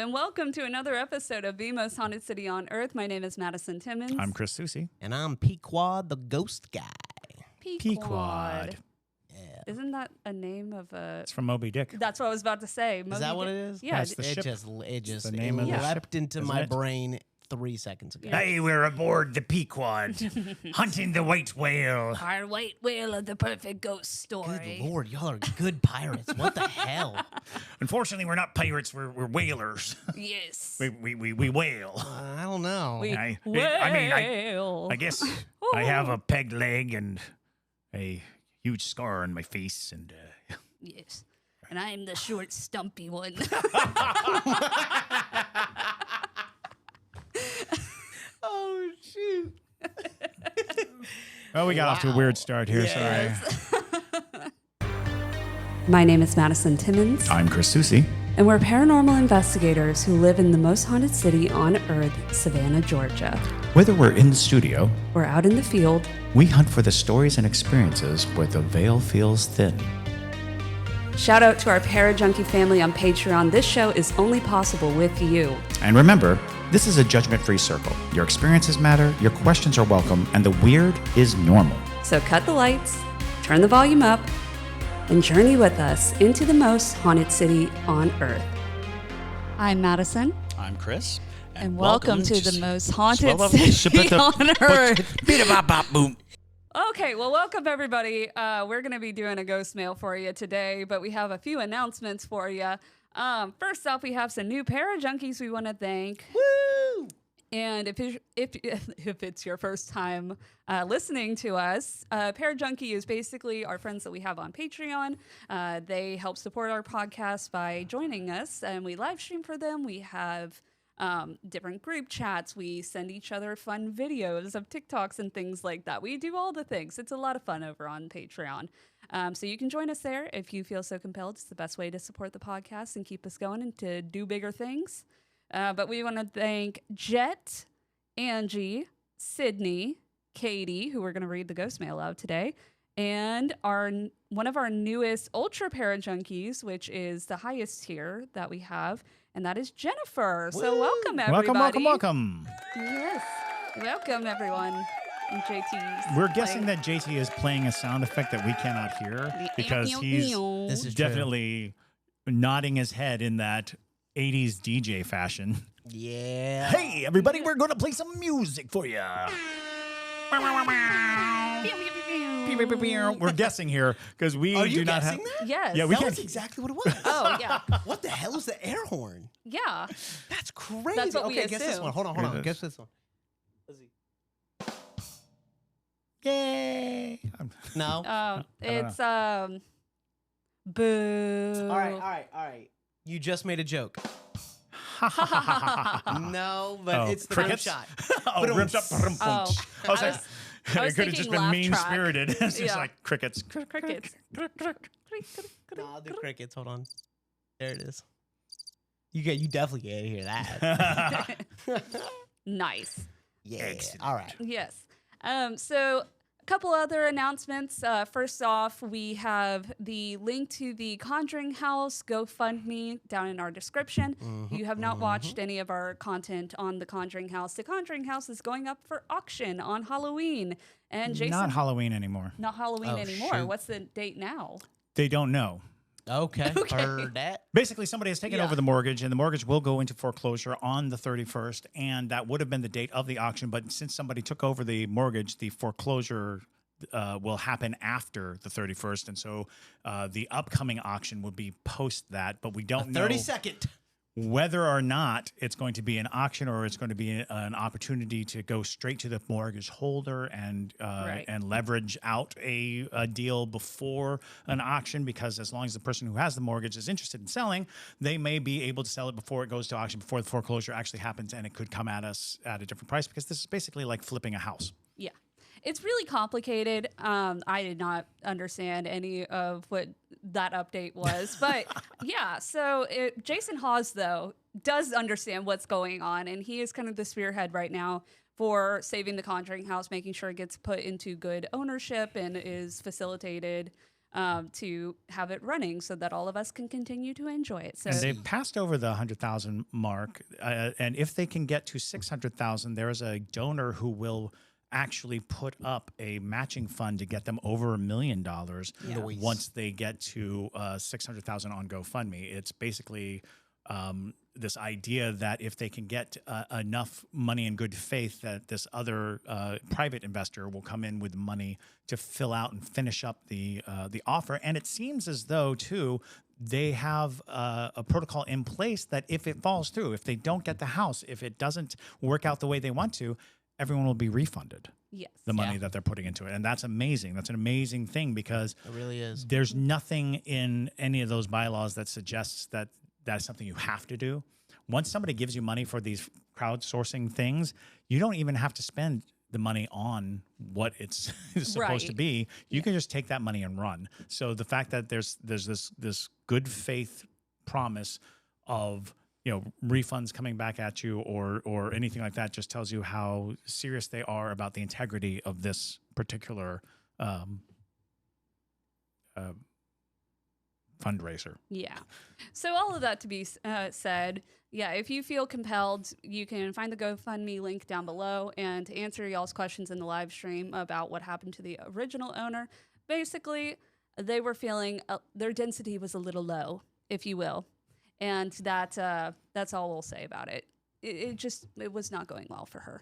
and welcome to another episode of The Most Haunted City on Earth. My name is Madison Timmons. I'm Chris Susie. And I'm Pequod the Ghost Guy. Pequod. Yeah. Isn't that a name of a... It's from Moby-Dick. That's what I was about to say. Is that what it is? Yeah. It's the ship. It just the name of the leapt ship, into isn't my it? brain 3 seconds ago. Yeah. Hey, we're aboard the Pequod, hunting the white whale. Our white whale of the perfect ghost story. Good Lord, y'all are good pirates. What the hell? Unfortunately, we're not pirates. We're whalers. Yes. We whale. I don't know. I Whale. guess I have a peg leg and a huge scar on my face, and Yes. And I am the short, stumpy one. Oh, shoot. we got off to a weird start here. Yes. Sorry. My name is Madison Timmons, I'm Chris Susie. and we're paranormal investigators who live in the most haunted city on Earth, Savannah, Georgia. Whether we're in the studio, We're out in the field. we hunt for the stories and experiences where the veil feels thin. Shout out to our Parajunkie family on Patreon. This show is only possible with you. And remember, this is a judgment-free circle. Your experiences matter, your questions are welcome, and the weird is normal. So cut the lights, turn the volume up, and journey with us into the most haunted city on Earth. I'm Madison, I'm Chris. and welcome to the most haunted city on Earth. Okay, well, welcome everybody. We're going to be doing a ghost mail for you today, but we have a few announcements for you. First off, we have some new Parajunkies we want to thank. Woo! And if it's your first time listening to us, Parajunkie is basically our friends that we have on Patreon. They help support our podcast by joining us, and we live stream for them. We have different group chats. We send each other fun videos of TikToks and things like that. We do all the things. It's a lot of fun over on Patreon. So you can join us there if you feel so compelled. It's the best way to support the podcast and keep us going and to do bigger things. But we want to thank Jet, Angie, Sydney, Katie, who we're going to read the ghost mail out today, and one of our newest Ultra Parajunkies, which is the highest tier that we have, and that is Jennifer. Woo! So welcome, everybody. Welcome. Yes. Welcome, everyone. And JT's We're guessing that JT is playing a sound effect that we cannot hear because he's This is true. definitely nodding his head in that 80s DJ fashion. Yeah. Hey, everybody, we're going to play some music for you. We're guessing here because we Are you do not have. guessing that? Yes. Yeah, we That can't. was exactly what it was. Oh, yeah. What the hell is the air horn? Yeah. That's crazy. That's what we okay, guess this assume. one. Hold on. Here it Guess is. this one. Let's see. Yay. No. It's boo. All right. You just made a joke. No, but Oh, it's the crickets? rim shot. Oh, ripped up. Oh, I was like, I was it could have just thinking been laugh mean-spirited. It's just Yeah. like crickets. Crickets. No, I'll do crickets. Hold on. There it is. You definitely can't hear that. Nice. Yeah. Excellent. All right. Yes. So a couple other announcements. First off, we have the link to the Conjuring House GoFundMe down in our description. If you have not watched any of our content on the Conjuring House, the Conjuring House is going up for auction on Halloween. And Jason, Not Halloween anymore. not Halloween Oh, anymore. shoot. What's the date now? They don't know. Okay. Okay. Heard that. Basically, somebody has taken Yeah. over the mortgage, and the mortgage will go into foreclosure on the 31st, and that would have been the date of the auction. But since somebody took over the mortgage, the foreclosure will happen after the 31st, and so the upcoming auction would be post that. But we don't know 30-second. whether or not it's going to be an auction or it's going to be an opportunity to go straight to the mortgage holder and Right. and leverage out a deal before an auction, because as long as the person who has the mortgage is interested in selling, they may be able to sell it before it goes to auction, before the foreclosure actually happens, and it could come at us at a different price, because this is basically like flipping a house. Yeah. It's really complicated. I did not understand any of what that update was. But yeah, so Jason Hawes, though, does understand what's going on. And he is kind of the spearhead right now for saving the Conjuring House, making sure it gets put into good ownership and is facilitated to have it running so that all of us can continue to enjoy it. So And they've passed over the 100,000 mark, and if they can get to 600,000, there is a donor who will actually put up a matching fund to get them over $1 million once they get to 600,000 on GoFundMe. It's basically this idea that if they can get enough money in good faith, that this other private investor will come in with money to fill out and finish up the offer. And it seems as though, too, they have a protocol in place that if it falls through, if they don't get the house, if it doesn't work out the way they want to, everyone will be refunded. Yes. The money that they're putting into it. And that's amazing. That's an amazing thing because It really is. there's nothing in any of those bylaws that suggests that that's something you have to do. Once somebody gives you money for these crowdsourcing things, you don't even have to spend the money on what it's supposed to be. You can just take that money and run. So the fact that there's this good faith promise of refunds coming back at you or anything like that just tells you how serious they are about the integrity of this particular fundraiser. Yeah. So all of that to be said, yeah, if you feel compelled, you can find the GoFundMe link down below and to answer y'all's questions in the live stream about what happened to the original owner. Basically, they were feeling their density was a little low, if you will. And that's all we'll say about it. It was not going well for her.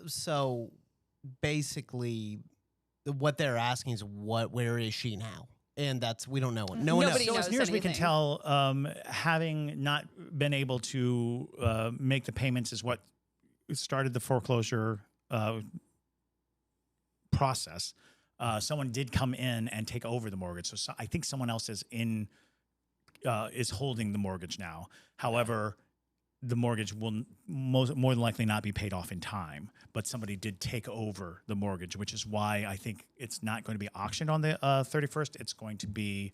So basically, what they're asking is where is she now? And we don't know. No one knows. Nobody So knows as near as we can anything. tell, having not been able to make the payments is what started the foreclosure process. Someone did come in and take over the mortgage. So I think someone else is holding the mortgage now. However, the mortgage will more than likely not be paid off in time, but somebody did take over the mortgage, which is why I think it's not going to be auctioned on the 31st. It's going to be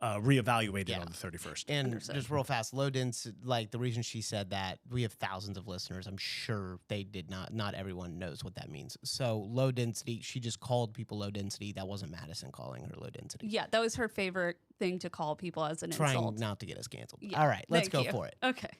reevaluated on the 31st. And just real fast, low density, like the reason she said that, we have thousands of listeners. I'm sure they did not everyone knows what that means. So low density, she just called people low density. That wasn't Madison calling her low density. Yeah, that was her favorite thing to call people as an Trying insult. not to get us canceled. Yeah, All right, let's thank go you. for it. Okay.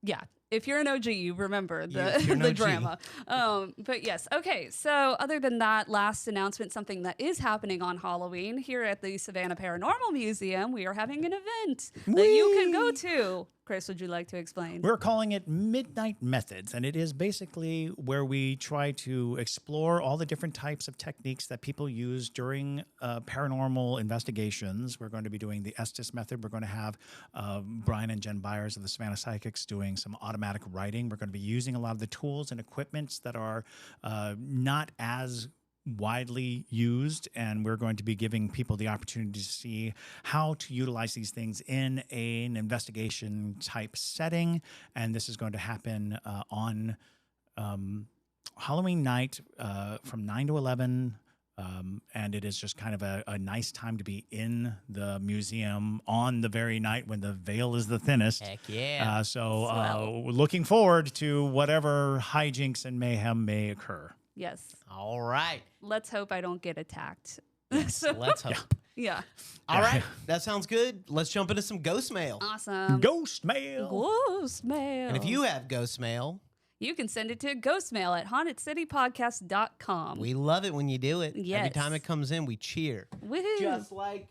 Yeah. If you're an OG, you remember You're the an OG. drama. But yes. Okay. So other than that, last announcement, something that is happening on Halloween here at the Savannah Paranormal Museum, we are having an event that you can go to. Chris, would you like to explain? We're calling it Midnight Methods, and it is basically where we try to explore all the different types of techniques that people use during paranormal investigations. We're going to be doing the Estes method. We're going to have Brian and Jen Byers of the Savannah Psychics doing some automatic writing. We're going to be using a lot of the tools and equipments that are not as widely used, and we're going to be giving people the opportunity to see how to utilize these things in an investigation type setting. And this is going to happen on Halloween night from 9 to 11. And it is just kind of a nice time to be in the museum on the very night when the veil is the thinnest. Heck yeah. Swell. Looking forward to whatever hijinks and mayhem may occur. Yes. All right. Let's hope I don't get attacked. So let's hope. Yeah. All right. That sounds good. Let's jump into some ghost mail. Awesome. Ghostmail. Ghostmail. And if you have ghost mail, you can send it to ghostmail at hauntedcitypodcast.com. we love it when you do it. Every Yes. time it comes in, we cheer. Woohoo. Just like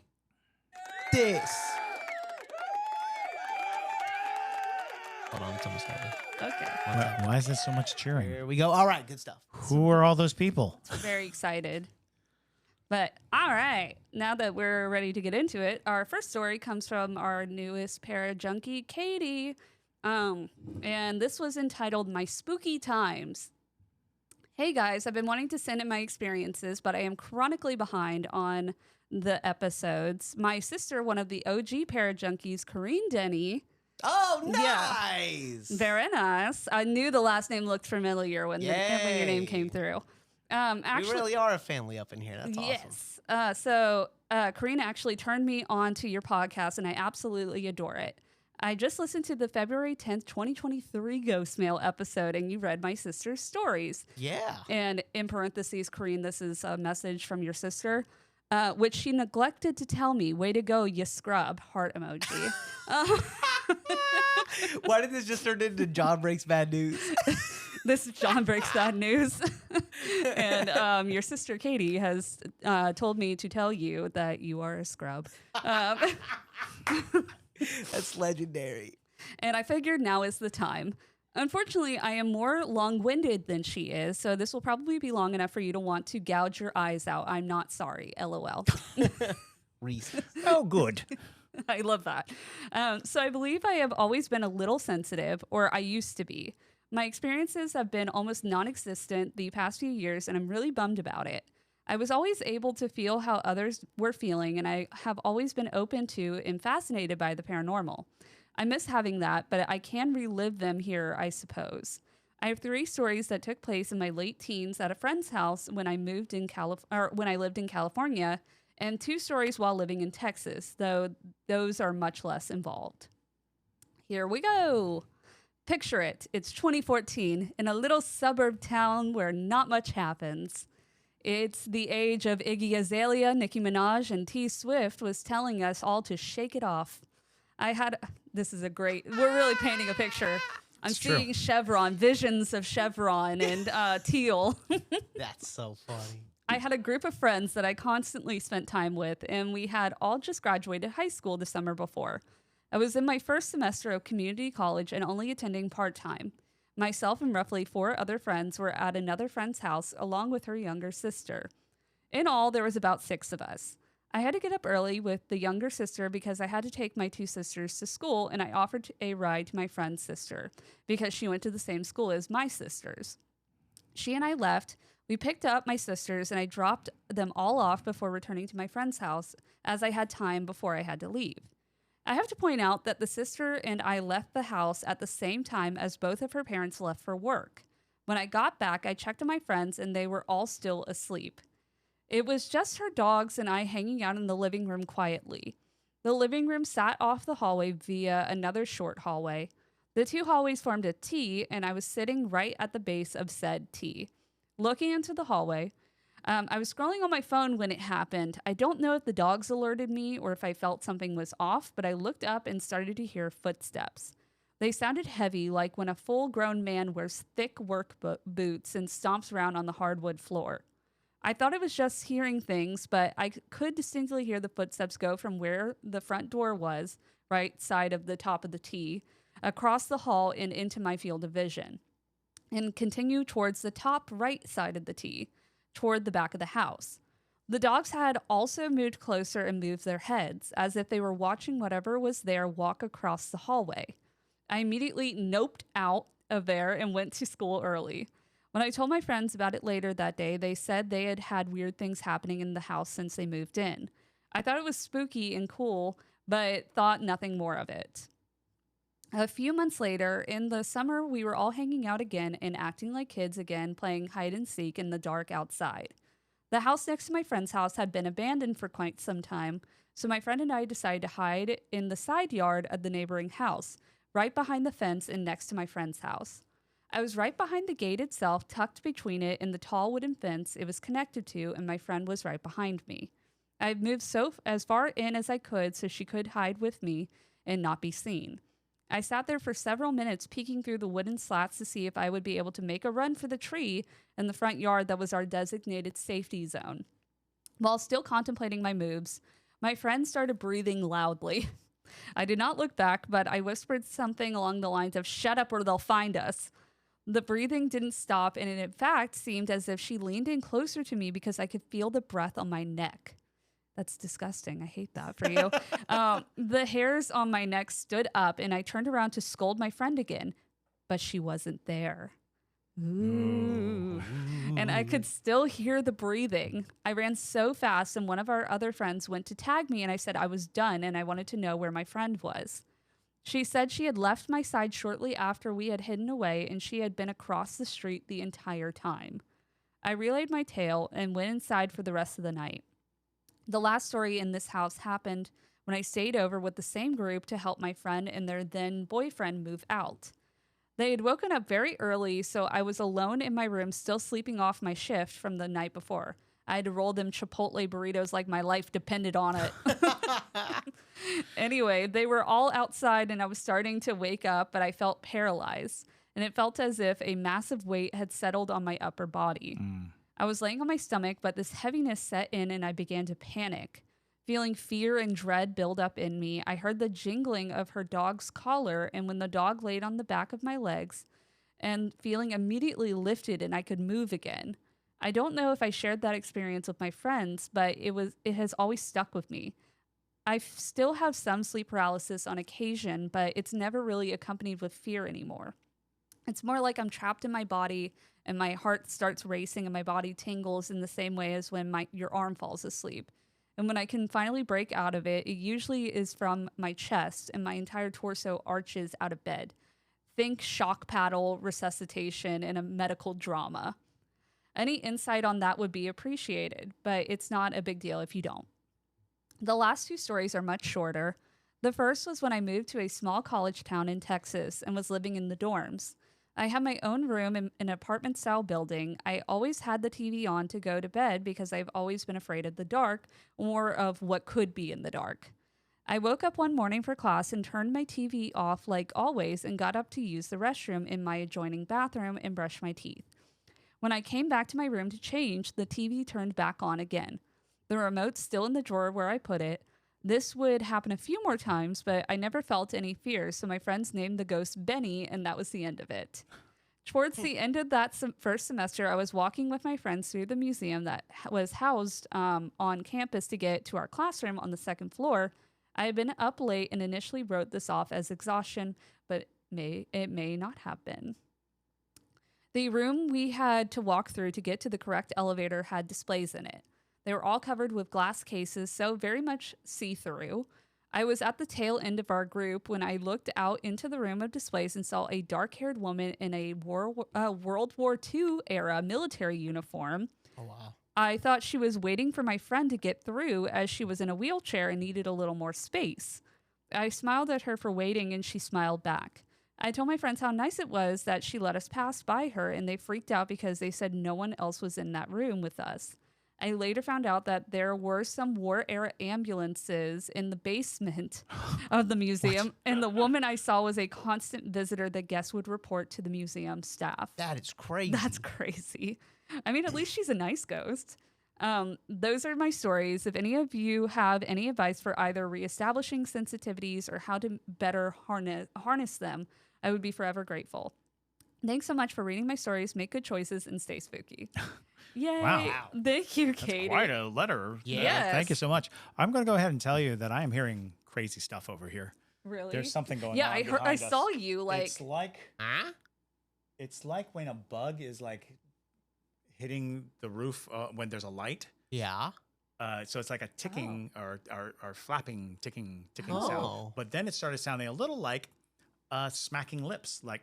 this. Hold on, it's almost over. Okay. Why is there so much cheering? Here we go. All right, good stuff. Who are all those people? Very excited. But all right, now that we're ready to get into it, our first story comes from our newest para junkie, Katie. And this was entitled My Spooky Times. Hey guys, I've been wanting to send in my experiences, but I am chronically behind on the episodes. My sister, one of the OG para junkies, Corrine Denny. Oh, Yeah. nice. Very nice. I knew the last name looked familiar when your name Yay. came through. We really are a family up in here. That's awesome. Yes. So Karina actually turned me on to your podcast, and I absolutely adore it. I just listened to the February 10th, 2023 Ghostmail episode, and you read my sister's stories. Yeah. And in parentheses, Karine, this is a message from your sister. which she neglected to tell me. Way to go, you scrub. Heart emoji. Why did this just turn into John Breaks Bad News? This is John Breaks Bad News. And your sister Katie has told me to tell you that you are a scrub. That's legendary. And I figured now is the time. Unfortunately, I am more long-winded than she is, so this will probably be long enough for you to want to gouge your eyes out. I'm not sorry. LOL. Reese. Oh, good. I love that. So I believe I have always been a little sensitive, or I used to be. My experiences have been almost non-existent the past few years, and I'm really bummed about it. I was always able to feel how others were feeling, and I have always been open to and fascinated by the paranormal. I miss having that, but I can relive them here, I suppose. I have 3 stories that took place in my late teens at a friend's house when I lived in California, and 2 stories while living in Texas, though those are much less involved. Here we go. Picture it. It's 2014 in a little suburb town where not much happens. It's the age of Iggy Azalea, Nicki Minaj, and T Swift was telling us all to shake it off. This is we're really painting a picture. I'm seeing Chevron, visions of Chevron and teal. That's so funny. I had a group of friends that I constantly spent time with, and we had all just graduated high school the summer before. I was in my first semester of community college and only attending part-time. Myself and roughly 4 other friends were at another friend's house along with her younger sister. In all, there was about 6 of us. I had to get up early with the younger sister because I had to take my 2 sisters to school, and I offered a ride to my friend's sister because she went to the same school as my sisters. She and I left. We picked up my sisters, and I dropped them all off before returning to my friend's house as I had time before I had to leave. I have to point out that the sister and I left the house at the same time as both of her parents left for work. When I got back, I checked on my friends, and they were all still asleep. It was just her dogs and I hanging out in the living room quietly. The living room sat off the hallway via another short hallway. The 2 hallways formed a T, and I was sitting right at the base of said T. Looking into the hallway, I was scrolling on my phone when it happened. I don't know if the dogs alerted me or if I felt something was off, but I looked up and started to hear footsteps. They sounded heavy, like when a full-grown man wears thick work boots and stomps around on the hardwood floor. I thought it was just hearing things, but I could distinctly hear the footsteps go from where the front door was, right side of the top of the T, across the hall and into my field of vision, and continue towards the top right side of the T, toward the back of the house. The dogs had also moved closer and moved their heads, as if they were watching whatever was there walk across the hallway. I immediately noped out of there and went to school early. When I told my friends about it later that day, they said they had had weird things happening in the house since they moved in. I thought it was spooky and cool, but thought nothing more of it. A few months later, in the summer, we were all hanging out again and acting like kids again, playing hide and seek in the dark outside. The house next to my friend's house had been abandoned for quite some time, so my friend and I decided to hide in the side yard of the neighboring house, right behind the fence and next to my friend's house. I was right behind the gate itself, tucked between it and the tall wooden fence it was connected to, and my friend was right behind me. I moved as far in as I could so she could hide with me and not be seen. I sat there for several minutes peeking through the wooden slats to see if I would be able to make a run for the tree in the front yard that was our designated safety zone. While still contemplating my moves, my friend started breathing loudly. I did not look back, but I whispered something along the lines of, "Shut up or they'll find us." The breathing didn't stop, and it in fact seemed as if she leaned in closer to me because I could feel the breath on my neck. That's disgusting. I hate that for you. The hairs on my neck stood up, and I turned around to scold my friend again, but she wasn't there. Ooh. And I could still hear the breathing. I ran so fast, and one of our other friends went to tag me, and I said I was done, and I wanted to know where my friend was. She said she had left my side shortly after we had hidden away, and she had been across the street the entire time. I relayed my tale and went inside for the rest of the night. The last story in this house happened when I stayed over with the same group to help my friend and their then boyfriend move out. They had woken up very early, so I was alone in my room still sleeping off my shift from the night before. I had to roll them Chipotle burritos like my life depended on it. Anyway, they were all outside and I was starting to wake up, but I felt paralyzed. And it felt as if a massive weight had settled on my upper body. I was laying on my stomach, but this heaviness set in and I began to panic. Feeling fear and dread build up in me, I heard the jingling of her dog's collar, and when the dog laid on the back of my legs, and feeling immediately lifted and I could move again. I don't know if I shared that experience with my friends, but it has always stuck with me. I still have some sleep paralysis on occasion, but it's never really accompanied with fear anymore. It's more like I'm trapped in my body and my heart starts racing and my body tingles in the same way as when your arm falls asleep. And when I can finally break out of it, it usually is from my chest and my entire torso arches out of bed. Think shock paddle, resuscitation, and a medical drama. Any insight on that would be appreciated, but it's not a big deal if you don't. The last two stories are much shorter. The first was when I moved to a small college town in Texas and was living in the dorms. I had my own room in an apartment-style building. I always had the TV on to go to bed because I've always been afraid of the dark, or of what could be in the dark. I woke up one morning for class and turned my TV off like always and got up to use the restroom in my adjoining bathroom and brush my teeth. When I came back to my room to change, the TV turned back on again. The remote's still in the drawer where I put it. This would happen a few more times, but I never felt any fear, so my friends named the ghost Benny, and that was the end of it. Towards the end of that first semester, I was walking with my friends through the museum that was housed on campus to get to our classroom on the second floor. I had been up late and initially wrote this off as exhaustion, but it may not have been. The room we had to walk through to get to the correct elevator had displays in it. They were all covered with glass cases, so very much see-through. I was at the tail end of our group when I looked out into the room of displays and saw a dark-haired woman in a World War II era military uniform. Oh, wow. I thought she was waiting for my friend to get through as she was in a wheelchair and needed a little more space. I smiled at her for waiting and she smiled back. I told my friends how nice it was that she let us pass by her, and they freaked out because they said no one else was in that room with us. I later found out that there were some war-era ambulances in the basement of the museum, and the woman I saw was a constant visitor that guests would report to the museum staff. That is crazy. That's crazy. I mean, at least she's a nice ghost. Those are my stories. If any of you have any advice for either reestablishing sensitivities or how to better harness them, I would be forever grateful. Thanks so much for reading my stories. Make good choices and stay spooky. Yay. Wow. Thank you, That's Katie. quite a letter. Yes. Thank you so much. I'm going to go ahead and tell you that I am hearing crazy stuff over here. Really? There's something going on. Yeah, I behind us. saw you like. It's like when a bug is like hitting the roof when there's a light. Yeah. So it's like a ticking or flapping, ticking Oh. sound. But then it started sounding a little like smacking lips, like,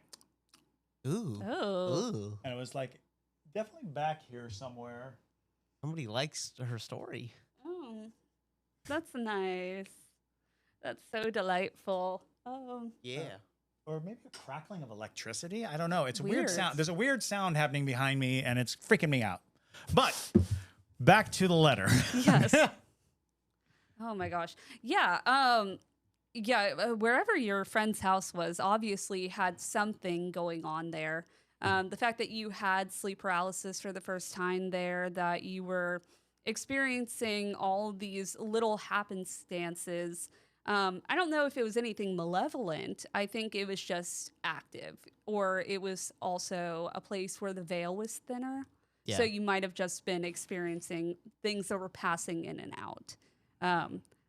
Ooh. Oh. Ooh. and it was like definitely back here somewhere. Somebody likes her story. Oh. That's nice. That's so delightful. Oh. Yeah. Or maybe a crackling of electricity. I don't know. It's a weird Weird. sound. There's a weird sound happening behind me, and it's freaking me out. But back to the letter. Yes. Oh my gosh. Yeah. Wherever your friend's house was, obviously had something going on there. The fact that you had sleep paralysis for the first time there, that you were experiencing all these little happenstances. I don't know if it was anything malevolent. I think it was just active, or it was also a place where the veil was thinner. Yeah. So you might have just been experiencing things that were passing in and out.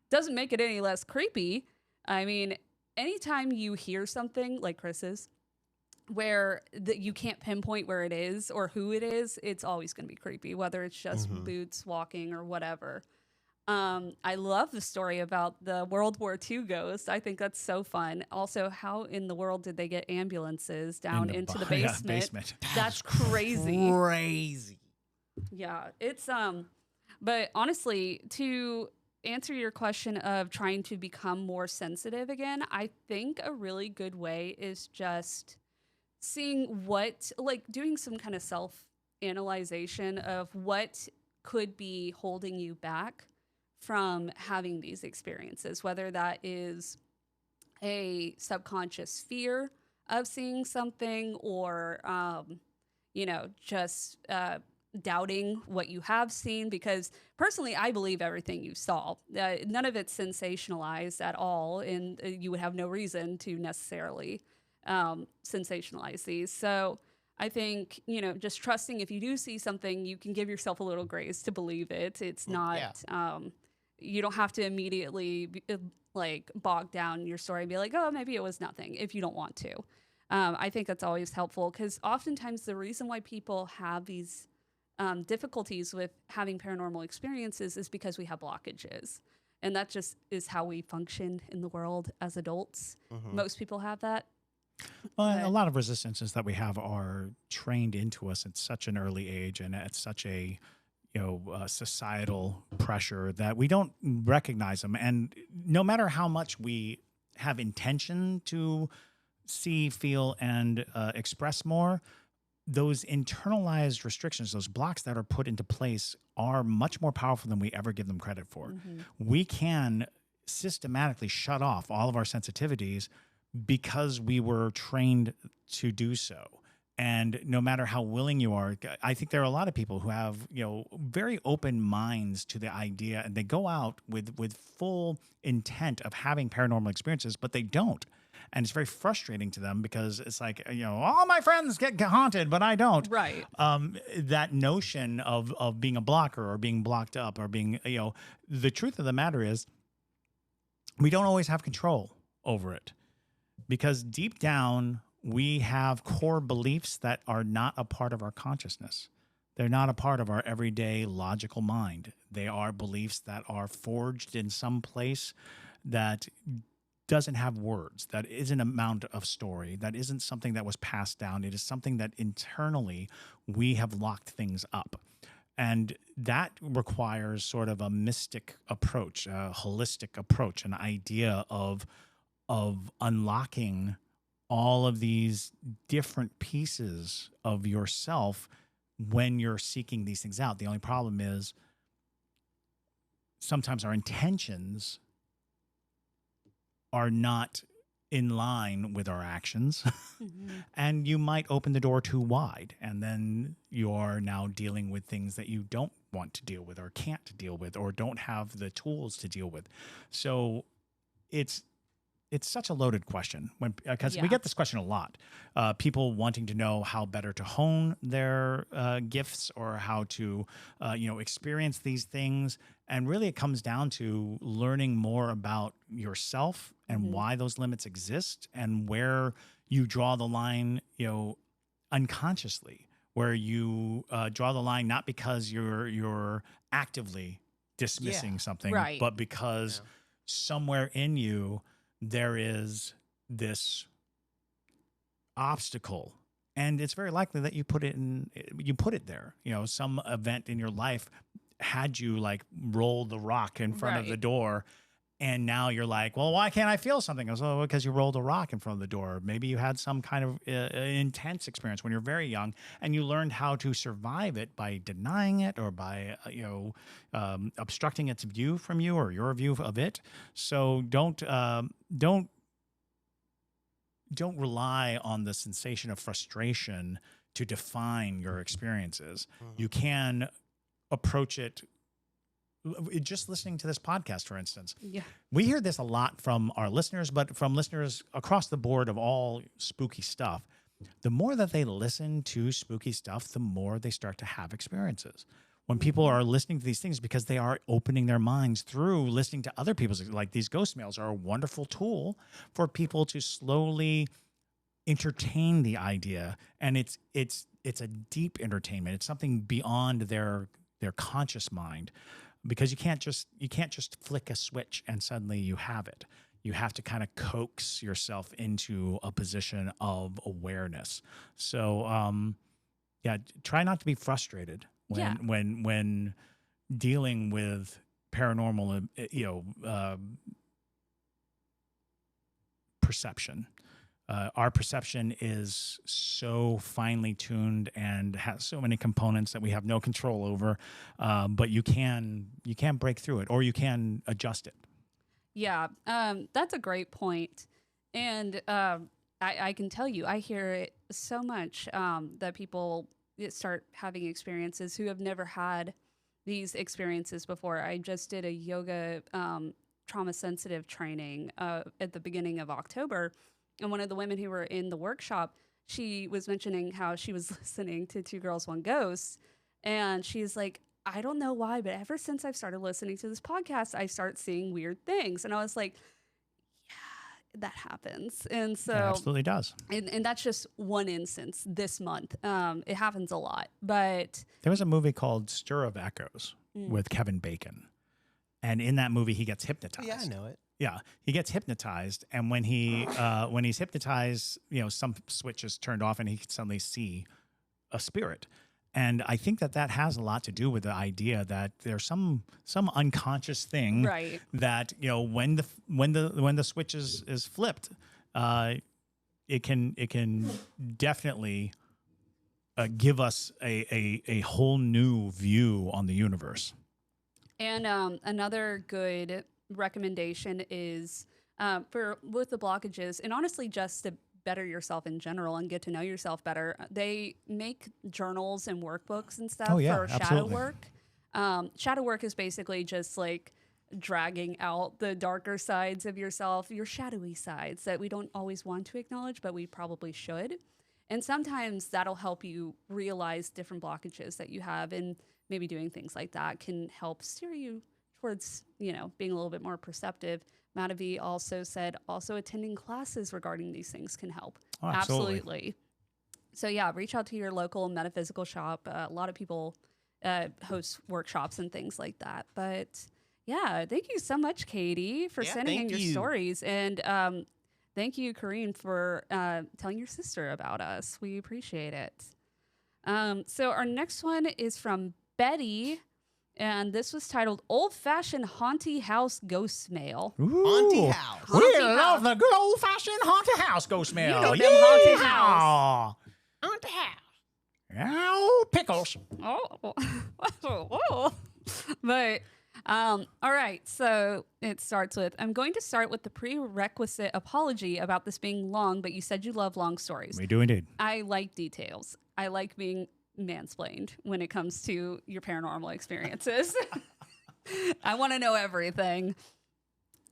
Doesn't make it any less creepy. I mean, anytime you hear something like Chris's, where you can't pinpoint where it is or who it is, it's always going to be creepy, whether it's just boots walking or whatever. I love the story about the World War II ghost. I think that's so fun. Also, how in the world did they get ambulances down into the basement? Yeah, basement. That's crazy. Crazy. Yeah, it's but honestly, to answer your question of trying to become more sensitive again, I think a really good way is just seeing doing some kind of self-analyzation of what could be holding you back from having these experiences, whether that is a subconscious fear of seeing something or, just doubting what you have seen. Because personally, I believe everything you saw. None of it's sensationalized at all, and you would have no reason to necessarily sensationalize these. So I think, just trusting if you do see something, you can give yourself a little grace to believe it. It's not, you don't have to immediately bog down your story and be like, oh, maybe it was nothing, if you don't want to. I think that's always helpful, because oftentimes the reason why people have these difficulties with having paranormal experiences is because we have blockages. And that just is how we function in the world as adults. Most people have that. Well, and a lot of resistances that we have are trained into us at such an early age and at such a societal pressure that we don't recognize them. And no matter how much we have intention to see, feel, and express more, those internalized restrictions, those blocks that are put into place, are much more powerful than we ever give them credit for. We can systematically shut off all of our sensitivities because we were trained to do so. And no matter how willing you are, I think there are a lot of people who have, very open minds to the idea, and they go out with full intent of having paranormal experiences, but they don't. And it's very frustrating to them, because it's like, all my friends get haunted, but I don't. Right. That notion of being a blocker or being blocked up or being, the truth of the matter is we don't always have control over it, because deep down, we have core beliefs that are not a part of our consciousness. They're not a part of our everyday logical mind. They are beliefs that are forged in some place that doesn't have words, that isn't a amount of story, that isn't something that was passed down. It is something that internally we have locked things up. And that requires sort of a mystic approach, a holistic approach, an idea of unlocking all of these different pieces of yourself when you're seeking these things out. The only problem is sometimes our intentions are not in line with our actions. And you might open the door too wide, and then you're now dealing with things that you don't want to deal with or can't deal with or don't have the tools to deal with. So it's such a loaded question, because we get this question a lot. People wanting to know how better to hone their gifts, or how to, experience these things. And really, it comes down to learning more about yourself and why those limits exist, and where you draw the line, unconsciously, where you draw the line not because you're actively dismissing something, right, but because somewhere in you there is this obstacle, and it's very likely that you put it there. Some event in your life had you roll the rock in front of the door, and now you're like, well, why can't I feel something? I was, oh, because you rolled a rock in front of the door. Maybe you had some kind of intense experience when you're very young, and you learned how to survive it by denying it, or by obstructing its view from you, or your view of it. So don't rely on the sensation of frustration to define your experiences. You can approach it. Just listening to this podcast, for instance, we hear this a lot from our listeners, but from listeners across the board of all spooky stuff. The more that they listen to spooky stuff, the more they start to have experiences. When people are listening to these things, because they are opening their minds through listening to other people's, like these ghost mails are a wonderful tool for people to slowly entertain the idea. And it's a deep entertainment. It's something beyond their conscious mind. Because you can't just flick a switch and suddenly you have it. You have to kind of coax yourself into a position of awareness. So, try not to be frustrated when dealing with paranormal, perception. Our perception is so finely tuned and has so many components that we have no control over. But you can break through it, or you can adjust it. Yeah, that's a great point. And I can tell you, I hear it so much that people start having experiences who have never had these experiences before. I just did a yoga trauma sensitive training at the beginning of October. And one of the women who were in the workshop, she was mentioning how she was listening to Two Girls, One Ghost. And she's like, I don't know why, but ever since I've started listening to this podcast, I start seeing weird things. And I was like, yeah, that happens. And so It absolutely does. And that's just one instance this month. It happens a lot. But There was a movie called Stir of Echoes with Kevin Bacon. And in that movie, he gets hypnotized. Yeah, I know it. Yeah, he gets hypnotized, and when he's hypnotized, some switch is turned off, and he can suddenly see a spirit. And I think that has a lot to do with the idea that there's some unconscious thing, right, that when the switch is flipped, it can definitely give us a whole new view on the universe. And another good recommendation is with the blockages, and honestly just to better yourself in general and get to know yourself better, they make journals and workbooks and stuff for shadow work. Shadow work is basically just like dragging out the darker sides of yourself, your shadowy sides that we don't always want to acknowledge, but we probably should. And sometimes that'll help you realize different blockages that you have, and maybe doing things like that can help steer you towards, being a little bit more perceptive. Madhavi also said attending classes regarding these things can help. Oh, absolutely. So yeah, reach out to your local metaphysical shop. A lot of people host workshops and things like that. But yeah, thank you so much, Katie, for sending in your stories. And thank you, Corrine, for telling your sister about us. We appreciate it. So our next one is from Betty. And this was titled Old Fashioned Haunty House Ghostmail. Haunty House. We love the good old fashioned Haunty House Ghostmail. You know them Haunty House. Haunty House. Oh, pickles. Oh. But, all right. So it starts with, I'm going to start with the prerequisite apology about this being long, but you said you love long stories. We do indeed. I like details. I like being mansplained when it comes to your paranormal experiences. I want to know everything.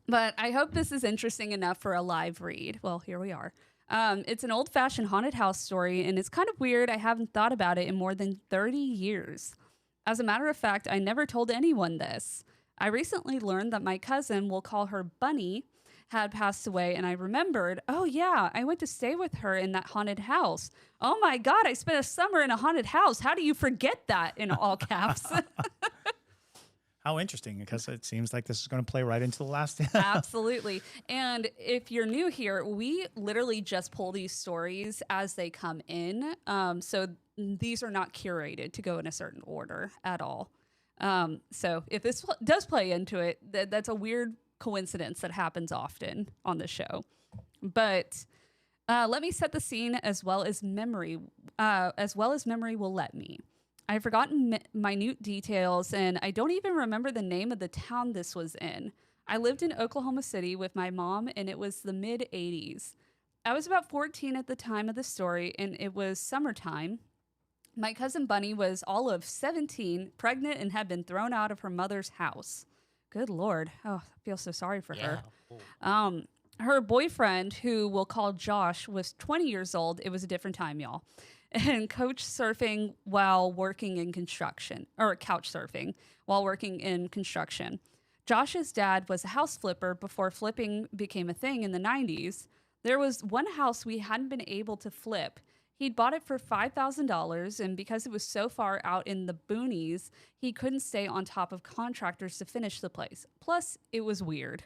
But I hope this is interesting enough for a live read. Well, here we are. It's an old-fashioned haunted house story, and it's kind of weird. I haven't thought about it in more than 30 years. As a matter of fact, I never told anyone this. I recently learned that my cousin, we'll call her Bunny, had passed away, and I remembered, oh yeah, I went to stay with her in that haunted house. Oh my God, I spent a summer in a haunted house. How do you forget that, in all caps? How interesting, because it seems like this is going to play right into the last. Absolutely. And if you're new here, we literally just pull these stories as they come in. So these are not curated to go in a certain order at all. So if this does play into it, that's a weird coincidence that happens often on the show. But let me set the scene as well as memory will let me. I've forgotten minute details, and I don't even remember the name of the town this was in. I lived in Oklahoma City with my mom, and it was the mid-'80s. I was about 14 at the time of the story, and it was summertime. My cousin Bunny was all of 17, pregnant, and had been thrown out of her mother's house. Good Lord. Oh, I feel so sorry for her. Her boyfriend, who we'll call Josh, was 20 years old. It was a different time, y'all. And couch surfing while working in construction. Josh's dad was a house flipper before flipping became a thing in the 90s. There was one house we hadn't been able to flip. He'd bought it for $5,000, and because it was so far out in the boonies, he couldn't stay on top of contractors to finish the place. Plus, it was weird.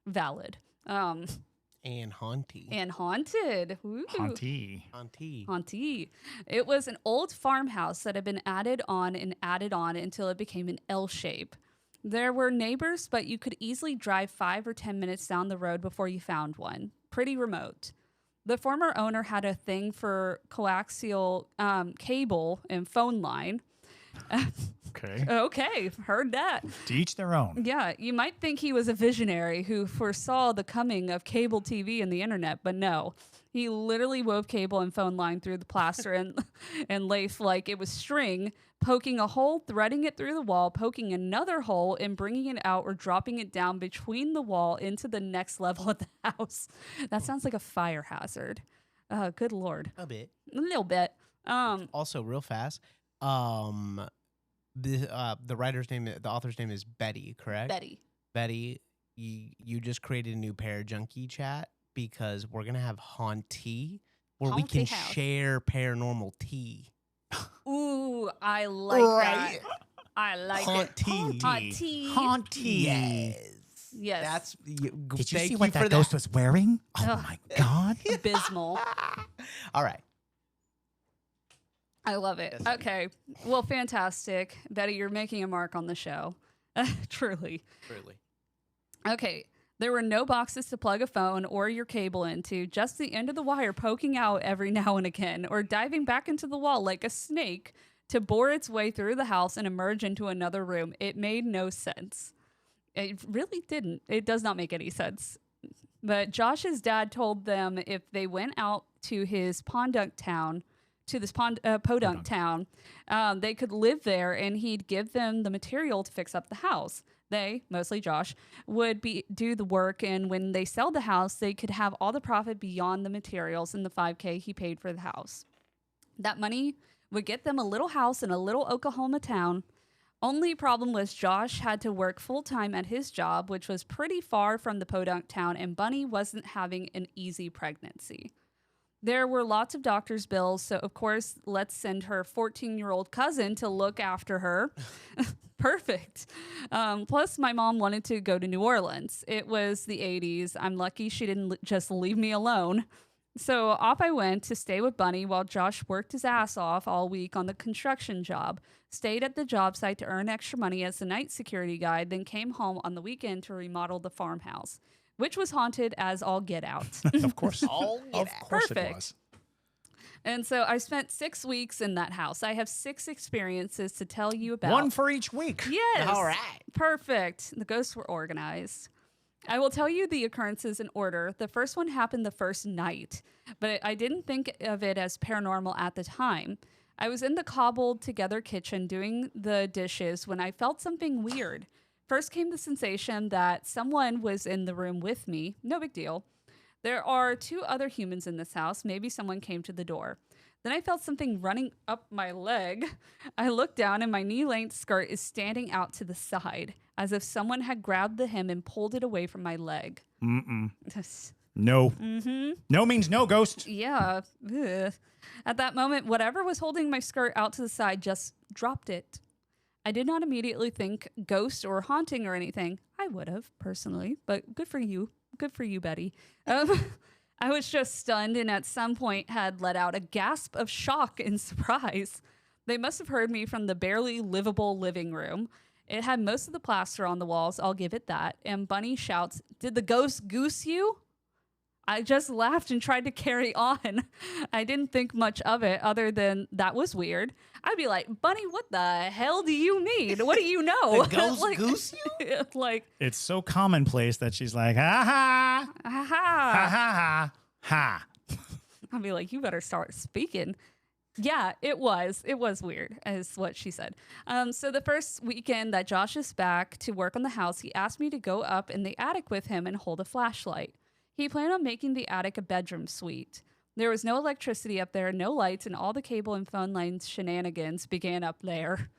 Valid. And haunty. And haunted. Ooh. Haunty. It was an old farmhouse that had been added on until it became an L shape. There were neighbors, but you could easily drive 5 or 10 minutes down the road before you found one. Pretty remote. The former owner had a thing for coaxial cable and phone line. Okay. Okay, heard that. To each their own. Yeah, you might think he was a visionary who foresaw the coming of cable TV and the internet, but no. He literally wove cable and phone line through the plaster and lath like it was string, poking a hole, threading it through the wall, poking another hole, and bringing it out or dropping it down between the wall into the next level of the house. That sounds like a fire hazard. Good Lord. A bit. A little bit. Also, real fast, the writer's name, the author's name is Betty, correct? Betty, you just created a new Junkie chat because we're gonna have Haunty, where we Haunty can House. share paranormal tea. Ooh, I like Right? that. I like Haunty. it. Haunty. Haunty. Yes. That's. Did you thank see what for that ghost was wearing? Oh Ugh. my God. abysmal. All right. I love it. Yes, Okay. Well, fantastic. Betty, you're making a mark on the show. Truly. Truly. Okay. There were no boxes to plug a phone or your cable into, just the end of the wire poking out every now and again, or diving back into the wall like a snake to bore its way through the house and emerge into another room. It made no sense. It really didn't. It does not make any sense. But Josh's dad told them if they went out to his podunk town, they could live there and he'd give them the material to fix up the house. They, mostly Josh, would do the work, and when they sell the house, they could have all the profit beyond the materials and the $5,000 he paid for the house. That money would get them a little house in a little Oklahoma town. Only problem was Josh had to work full-time at his job, which was pretty far from the podunk town, and Bunny wasn't having an easy pregnancy. There were lots of doctor's bills, so of course, let's send her 14-year-old cousin to look after her. Perfect. Plus, my mom wanted to go to New Orleans. It was the 80s. I'm lucky she didn't just leave me alone. So off I went to stay with Bunny while Josh worked his ass off all week on the construction job, stayed at the job site to earn extra money as the night security guy, then came home on the weekend to remodel the farmhouse, which was haunted as all get out. Of course. Of course it Perfect. was. And so I spent 6 weeks in that house. I have 6 experiences to tell you about. One for each week. Yes. All right. Perfect. The ghosts were organized. I will tell you the occurrences in order. The first one happened the first night, but I didn't think of it as paranormal at the time. I was in the cobbled together kitchen doing the dishes when I felt something weird. First came the sensation that someone was in the room with me. No big deal. There are 2 other humans in this house. Maybe someone came to the door. Then I felt something running up my leg. I looked down and my knee-length skirt is standing out to the side, as if someone had grabbed the hem and pulled it away from my leg. No. No means no, ghost. Yeah. Ugh. At that moment, whatever was holding my skirt out to the side just dropped it. I did not immediately think ghost or haunting or anything. I would have, personally, but good for you. Good for you, Betty. I was just stunned and at some point had let out a gasp of shock and surprise. They must have heard me from the barely livable living room. It had most of the plaster on the walls, I'll give it that. And Bunny shouts, "Did the ghost goose you?" I just laughed and tried to carry on. I didn't think much of it other than that was weird. I'd be like, Bunny, what the hell do you mean? What do you know? The ghost goose you? Like, It's so commonplace that she's like, ha ha, ha ha ha ha. I'd be like, you better start speaking. Yeah, it was weird, is what she said. So the first weekend that Josh is back to work on the house, he asked me to go up in the attic with him and hold a flashlight. He planned on making the attic a bedroom suite. There was no electricity up there, no lights, and all the cable and phone lines shenanigans began up there.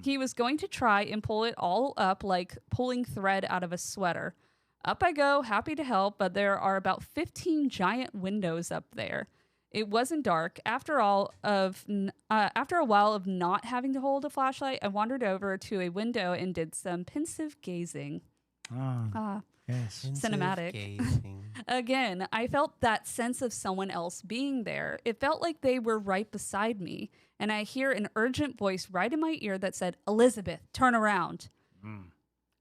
He was going to try and pull it all up like pulling thread out of a sweater. Up I go, happy to help, but there are about 15 giant windows up there. It wasn't dark. After a while of not having to hold a flashlight, I wandered over to a window and did some pensive gazing. Yes. Cinematic. Again, I felt that sense of someone else being there. It felt like they were right beside me, and I hear an urgent voice right in my ear that said, "Elizabeth, turn around."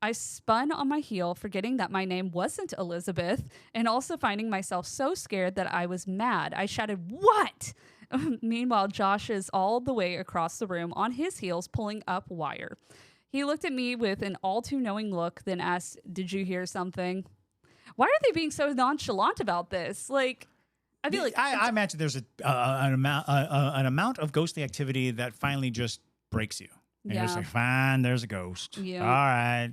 I spun on my heel, forgetting that my name wasn't Elizabeth, and also finding myself so scared that I was mad. I shouted, "What?" Meanwhile, Josh is all the way across the room on his heels, pulling up wire. He looked at me with an all-too-knowing look, then asked, "Did you hear something?" Why are they being so nonchalant about this? Like, I feel like I imagine there's an amount of ghostly activity that finally just breaks you. And you're just like, fine, there's a ghost. Yeah. All right.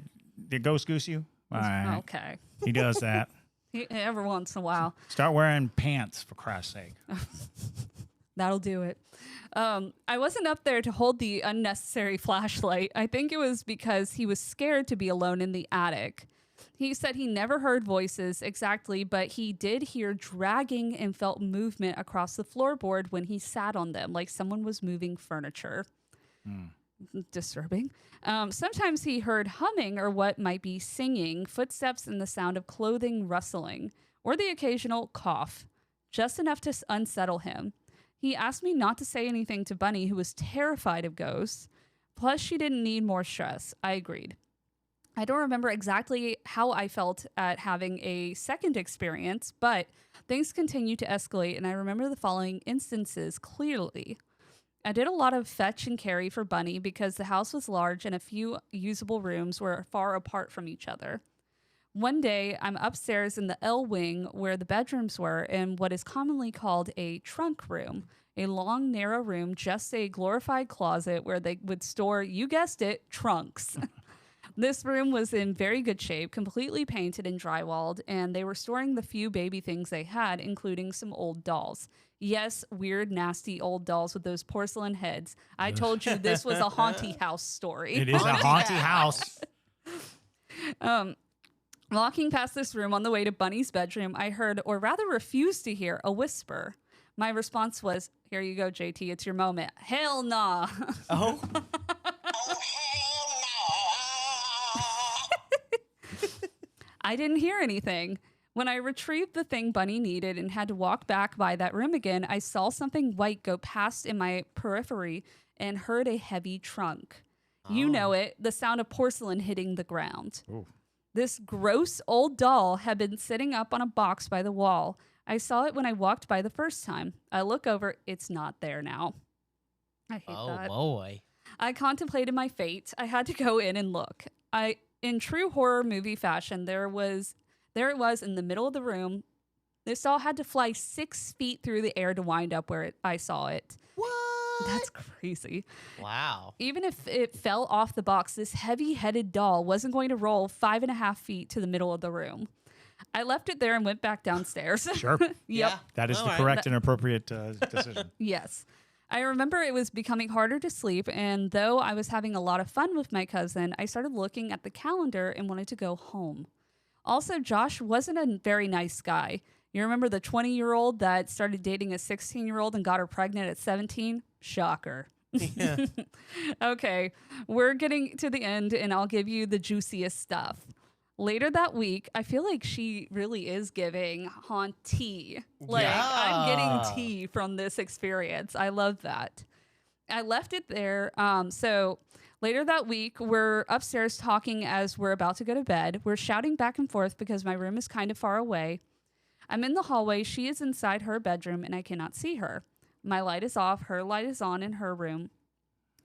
Did ghost goose you? All right. Okay. He does that. Every once in a while. Start wearing pants, for Christ's sake. That'll do it. I wasn't up there to hold the unnecessary flashlight. I think it was because he was scared to be alone in the attic. He said he never heard voices exactly, but he did hear dragging and felt movement across the floorboard when he sat on them, like someone was moving furniture. Disturbing. Sometimes he heard humming or what might be singing, footsteps and the sound of clothing rustling, or the occasional cough, just enough to unsettle him. He asked me not to say anything to Bunny, who was terrified of ghosts. Plus, she didn't need more stress. I agreed. I don't remember exactly how I felt at having a second experience, but things continued to escalate, and I remember the following instances clearly. I did a lot of fetch and carry for Bunny because the house was large and a few usable rooms were far apart from each other. One day, I'm upstairs in the L wing where the bedrooms were in what is commonly called a trunk room, a long, narrow room, just a glorified closet where they would store, you guessed it, trunks. This room was in very good shape, completely painted and drywalled, and they were storing the few baby things they had, including some old dolls. Yes, weird, nasty old dolls with those porcelain heads. I told you this was a Haunty House story. It is a Haunty House. Walking past this room on the way to Bunny's bedroom, I heard, or rather refused to hear, a whisper. My response was, "Here you go, JT, it's your moment." Hell nah. Oh. I didn't hear anything. When I retrieved the thing Bunny needed and had to walk back by that room again, I saw something white go past in my periphery and heard a heavy trunk. You know it, the sound of porcelain hitting the ground. Ooh. This gross old doll had been sitting up on a box by the wall. I saw it when I walked by the first time. I look over, it's not there now. I hate that. Oh, boy. I contemplated my fate. I had to go in and look. In true horror movie fashion, there it was in the middle of the room. This doll had to fly 6 feet through the air to wind up where I saw it. What? That's crazy. Wow. Even if it fell off the box, this heavy-headed doll wasn't going to roll 5.5 feet to the middle of the room. I left it there and went back downstairs. Sure. Yep. Yeah. That is All the right. correct and appropriate decision. Yes. I remember it was becoming harder to sleep, and though I was having a lot of fun with my cousin, I started looking at the calendar and wanted to go home. Also, Josh wasn't a very nice guy. You remember the 20-year-old that started dating a 16-year-old and got her pregnant at 17? Shocker. Yeah. Okay, we're getting to the end, and I'll give you the juiciest stuff. Later that week, I feel like she really is giving haunty. Like, Yeah. I'm getting tea from this experience. I love that. I left it there. So later that week, we're upstairs talking as we're about to go to bed. We're shouting back and forth because my room is kind of far away. I'm in the hallway. She is inside her bedroom, and I cannot see her. My light is off. Her light is on in her room.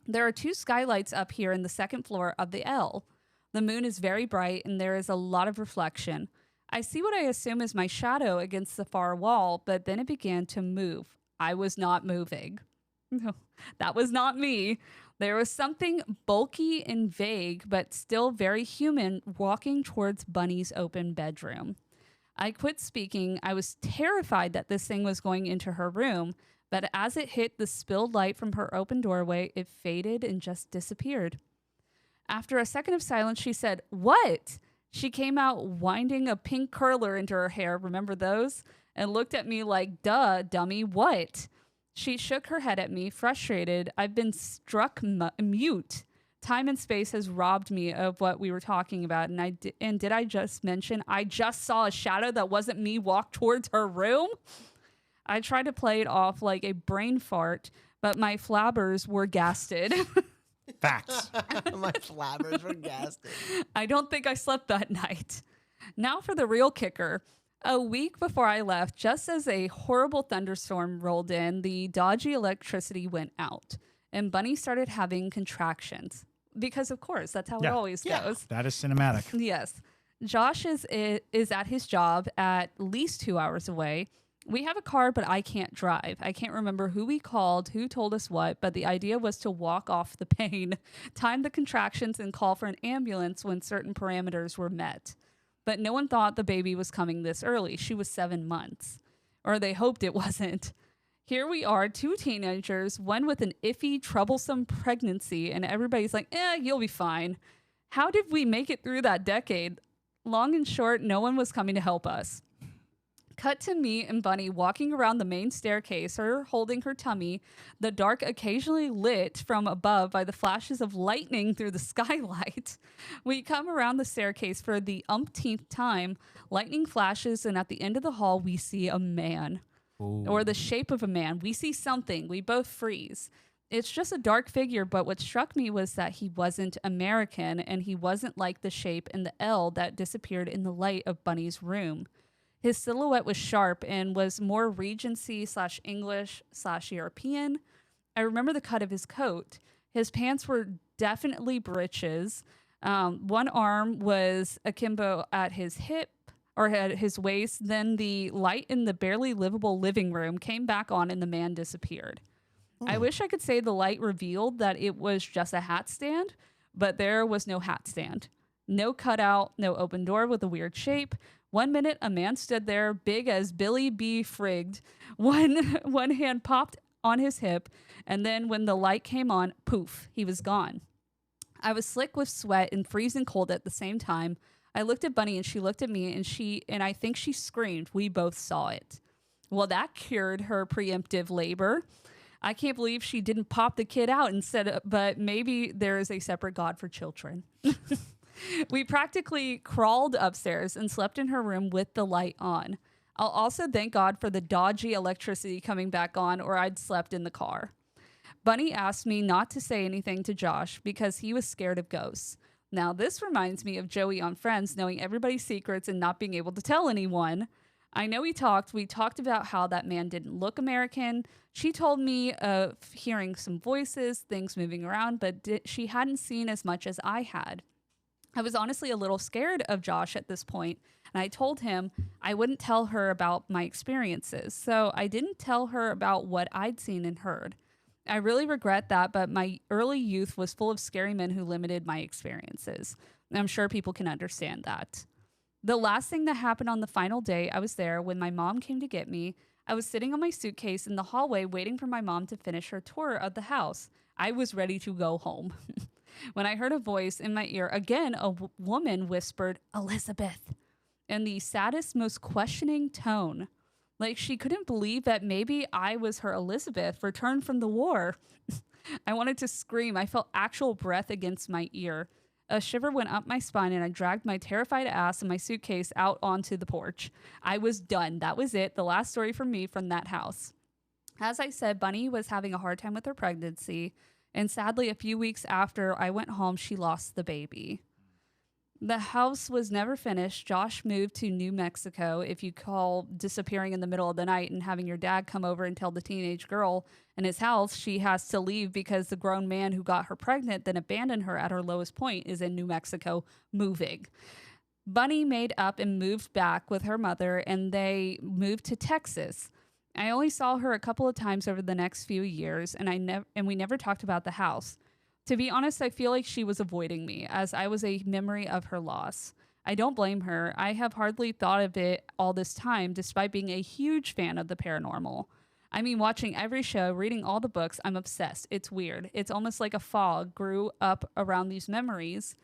There are 2 skylights up here in the second floor of the L. The moon is very bright, and there is a lot of reflection. I see what I assume is my shadow against the far wall, but then it began to move. I was not moving. No, that was not me. There was something bulky and vague, but still very human, walking towards Bunny's open bedroom. I quit speaking. I was terrified that this thing was going into her room, but as it hit the spilled light from her open doorway, it faded and just disappeared. After a second of silence, she said, "What?" She came out winding a pink curler into her hair, remember those? And looked at me like, "Duh, dummy, what?" She shook her head at me, frustrated. I've been struck mute. Time and space has robbed me of what we were talking about. And did I just mention I just saw a shadow that wasn't me walk towards her room? I tried to play it off like a brain fart, but my flabbers were gasted. Facts. My flabbers were gassed. I don't think I slept that night. Now for the real kicker. A week before I left, just as a horrible thunderstorm rolled in, the dodgy electricity went out, and Bunny started having contractions. Because, of course, that's how it always goes. That is cinematic. Yes. Josh is at his job at least 2 hours away. We have a car, but I can't drive. I can't remember who we called, who told us what, but the idea was to walk off the pain, time the contractions, and call for an ambulance when certain parameters were met. But no one thought the baby was coming this early. She was 7 months. Or they hoped it wasn't. Here we are, 2 teenagers, one with an iffy, troublesome pregnancy, and everybody's like, you'll be fine. How did we make it through that decade? Long and short, no one was coming to help us. Cut to me and Bunny walking around the main staircase, her holding her tummy, the dark occasionally lit from above by the flashes of lightning through the skylight. We come around the staircase for the umpteenth time, lightning flashes, and at the end of the hall, we see a man. Ooh. Or the shape of a man. We see something. We both freeze. It's just a dark figure, but what struck me was that he wasn't American, and he wasn't like the shape in the L that disappeared in the light of Bunny's room. His silhouette was sharp and was more Regency/English/European. I remember the cut of his coat. His pants were definitely breeches. One arm was akimbo at his hip or at his waist. Then the light in the barely livable living room came back on and the man disappeared. I wish I could say the light revealed that it was just a hat stand, but there was no hat stand. No cutout, no open door with a weird shape. 1 minute, a man stood there, big as Billy B. Frigged. One hand popped on his hip, and then when the light came on, poof, he was gone. I was slick with sweat and freezing cold at the same time. I looked at Bunny, and she looked at me, and I think she screamed. We both saw it. Well, that cured her preemptive labor. I can't believe she didn't pop the kid out instead, but maybe there is a separate God for children. We practically crawled upstairs and slept in her room with the light on. I'll also thank God for the dodgy electricity coming back on, or I'd slept in the car. Bunny asked me not to say anything to Josh because he was scared of ghosts. Now, this reminds me of Joey on Friends knowing everybody's secrets and not being able to tell anyone. I know we talked about how that man didn't look American. She told me of hearing some voices, things moving around, but she hadn't seen as much as I had. I was honestly a little scared of Josh at this point, and I told him I wouldn't tell her about my experiences. So I didn't tell her about what I'd seen and heard. I really regret that, but my early youth was full of scary men who limited my experiences. And I'm sure people can understand that. The last thing that happened on the final day I was there, when my mom came to get me, I was sitting on my suitcase in the hallway waiting for my mom to finish her tour of the house. I was ready to go home. When I heard a voice in my ear, again, a woman whispered, "Elizabeth," in the saddest, most questioning tone. Like she couldn't believe that maybe I was her Elizabeth, returned from the war. I wanted to scream. I felt actual breath against my ear. A shiver went up my spine, and I dragged my terrified ass and my suitcase out onto the porch. I was done. That was it. The last story from me from that house. As I said, Bunny was having a hard time with her pregnancy. And sadly, a few weeks after I went home, she lost the baby. The house was never finished. Josh moved to New Mexico. If you call disappearing in the middle of the night and having your dad come over and tell the teenage girl in his house she has to leave because the grown man who got her pregnant then abandoned her at her lowest point is in New Mexico moving. Bunny made up and moved back with her mother, and they moved to Texas. I only saw her a couple of times over the next few years, and we never talked about the house. To be honest, I feel like she was avoiding me, as I was a memory of her loss. I don't blame her. I have hardly thought of it all this time, despite being a huge fan of the paranormal. I mean, watching every show, reading all the books, I'm obsessed. It's weird. It's almost like a fog grew up around these memories.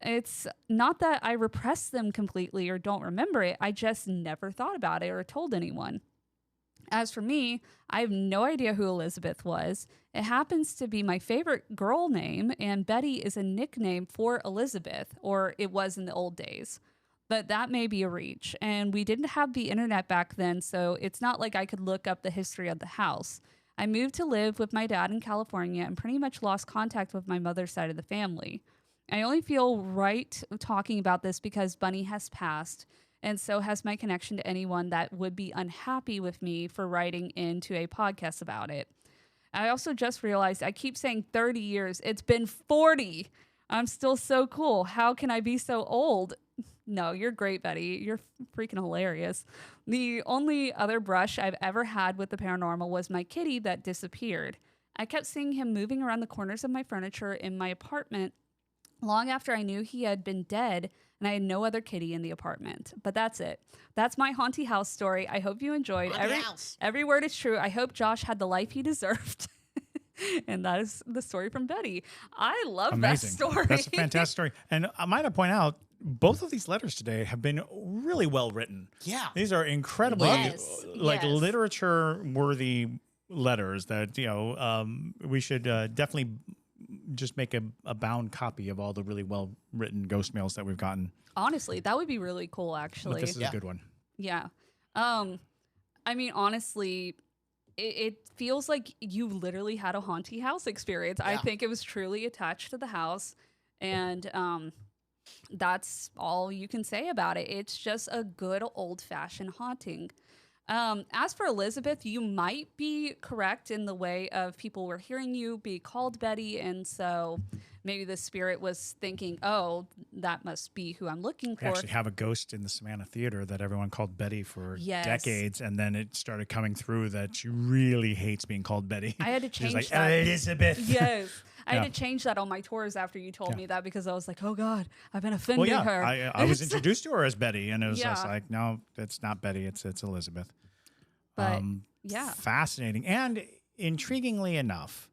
It's not that I repressed them completely or don't remember it. I just never thought about it or told anyone. As for me, I have no idea who Elizabeth was. It happens to be my favorite girl name, and Betty is a nickname for Elizabeth, or it was in the old days. But that may be a reach, and we didn't have the internet back then, so it's not like I could look up the history of the house. I moved to live with my dad in California and pretty much lost contact with my mother's side of the family. I only feel right talking about this because Bunny has passed, and so has my connection to anyone that would be unhappy with me for writing into a podcast about it. I also just realized I keep saying 30 years. It's been 40. I'm still so cool. How can I be so old? No, you're great, Betty. You're freaking hilarious. The only other brush I've ever had with the paranormal was my kitty that disappeared. I kept seeing him moving around the corners of my furniture in my apartment long after I knew he had been dead, and I had no other kitty in the apartment. But that's it. That's my Haunty House story. I hope you enjoyed. Every word is true. I hope Josh had the life he deserved. And that is the story from Betty. I love that story. That's a fantastic story. And I might have point out, both of these letters today have been really well written. Yeah. These are incredibly literature worthy letters that, we should definitely just make a bound copy of all the really well written ghost mails that we've gotten. Honestly, that would be really cool, actually. But this is a good one. Yeah. I mean, honestly, it feels like you literally had a Haunty House experience. Yeah. I think it was truly attached to the house, and that's all you can say about it. It's just a good old-fashioned haunting. As for Elizabeth, you might be correct in the way of people were hearing you be called Betty, and so maybe the spirit was thinking, oh, that must be who I'm looking for. We actually have a ghost in the Savannah Theater that everyone called Betty for decades, and then it started coming through that she really hates being called Betty. I had to change She's like, that. Elizabeth. Yes. I had to change that on my tours after you told me that, because I was like, oh, God, I've been offending her. I was introduced to her as Betty, and it was just like, no, it's not Betty. It's Elizabeth. But, fascinating. And intriguingly enough,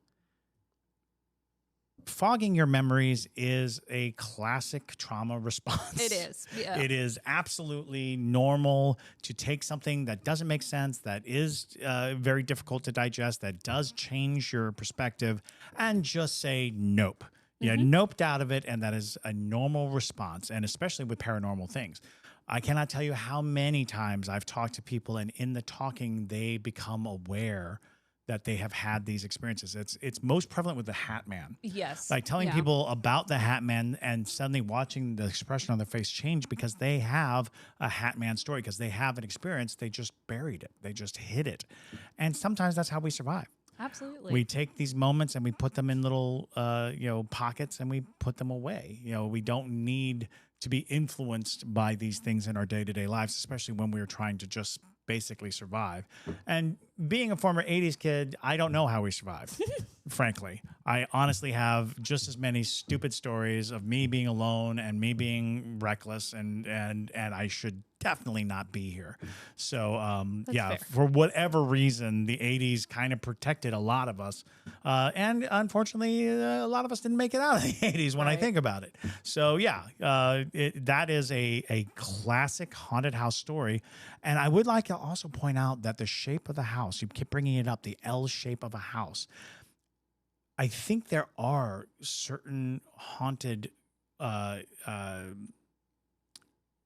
fogging your memories is a classic trauma response. It is. Yeah. It is absolutely normal to take something that doesn't make sense, that is very difficult to digest, that does change your perspective, and just say nope. You noped out of it, and that is a normal response, and especially with paranormal things. I cannot tell you how many times I've talked to people, and in the talking, they become aware that they have had these experiences. It's most prevalent with the Hat Man. Yes. Like telling people about the Hat Man and suddenly watching the expression on their face change because they have a Hat Man story, because they have an experience. They just buried it. They just hid it. And sometimes that's how we survive. Absolutely. We take these moments and we put them in little, pockets, and we put them away. We don't need to be influenced by these things in our day-to-day lives, especially when we're trying to just basically survive. And being a former 80s kid, I don't know how we survived, frankly. I honestly have just as many stupid stories of me being alone and me being reckless, and I should definitely not be here. So, fair. For whatever reason, the 80s kind of protected a lot of us. And unfortunately, a lot of us didn't make it out of the 80s when I think about it. So, that is a classic haunted house story. And I would like to also point out that the shape of the house, you keep bringing it up, the L shape of a house. I think there are certain haunted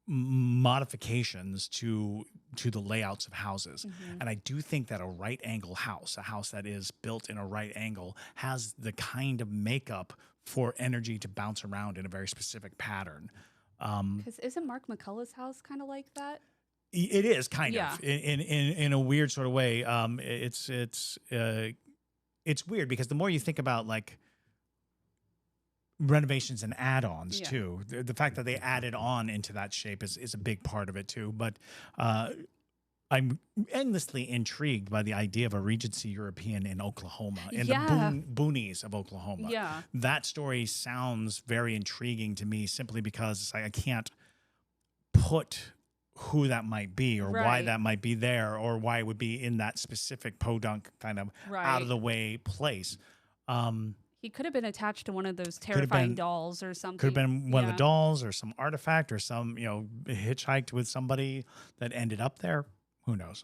modifications to the layouts of houses. And I do think that a right angle house, a house that is built in a right angle, has the kind of makeup for energy to bounce around in a very specific pattern. Because isn't Mark McCullough's house kind of like that? It is kind of in a weird sort of way. It's weird because the more you think about like renovations and add-ons too, the fact that they added on into that shape is a big part of it too. But I'm endlessly intrigued by the idea of a Regency European in Oklahoma, in the boonies of Oklahoma. Yeah. That story sounds very intriguing to me simply because I can't put who that might be or why that might be there or why it would be in that specific podunk kind of out of the way place. He could have been attached to one of those terrifying dolls or something. Could have been one of the dolls or some artifact or some, hitchhiked with somebody that ended up there. Who knows?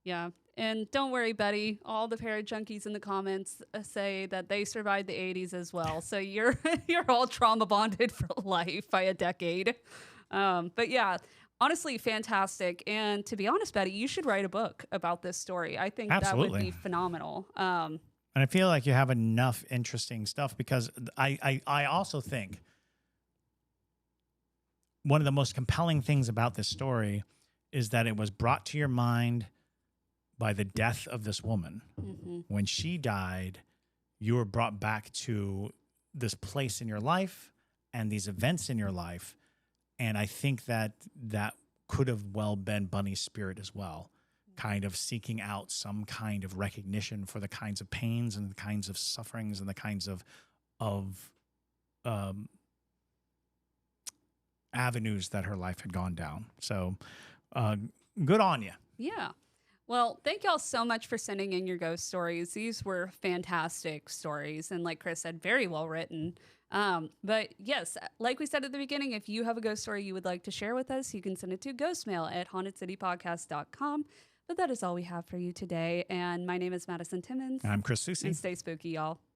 Yeah. And don't worry, Betty. All the parrot junkies in the comments say that they survived the 80s as well. So you're all trauma bonded for life by a decade. But yeah, honestly, fantastic. And to be honest, Betty, you should write a book about this story. I think that would Absolutely. be phenomenal. And I feel like you have enough interesting stuff because I also think one of the most compelling things about this story is that it was brought to your mind by the death of this woman. Mm-hmm. When she died, you were brought back to this place in your life and these events in your life. And I think that that could have well been Bunny's spirit as well, kind of seeking out some kind of recognition for the kinds of pains and the kinds of sufferings and the kinds of avenues that her life had gone down. So good on you. Yeah. Well, thank y'all so much for sending in your ghost stories. These were fantastic stories. And like Chris said, very well written. But yes, like we said at the beginning, if you have a ghost story you would like to share with us, you can send it to ghostmail@hauntedcitypodcast.com. But that is all we have for you today. And my name is Madison Timmons. I'm Chris Susi. And stay spooky, y'all.